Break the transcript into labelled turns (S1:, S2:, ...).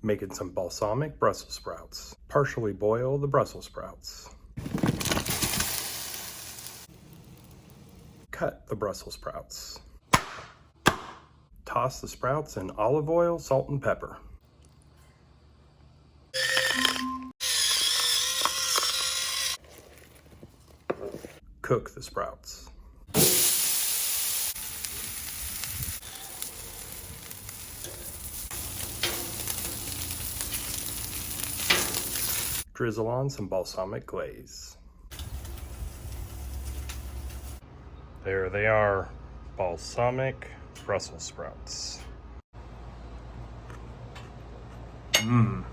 S1: Making some balsamic Brussels sprouts. Partially boil the Brussels sprouts. Cut the Brussels sprouts. Toss the sprouts in olive oil, salt, and pepper. Cook the sprouts. Drizzle on some balsamic glaze. There they are, balsamic Brussels sprouts. Mmm.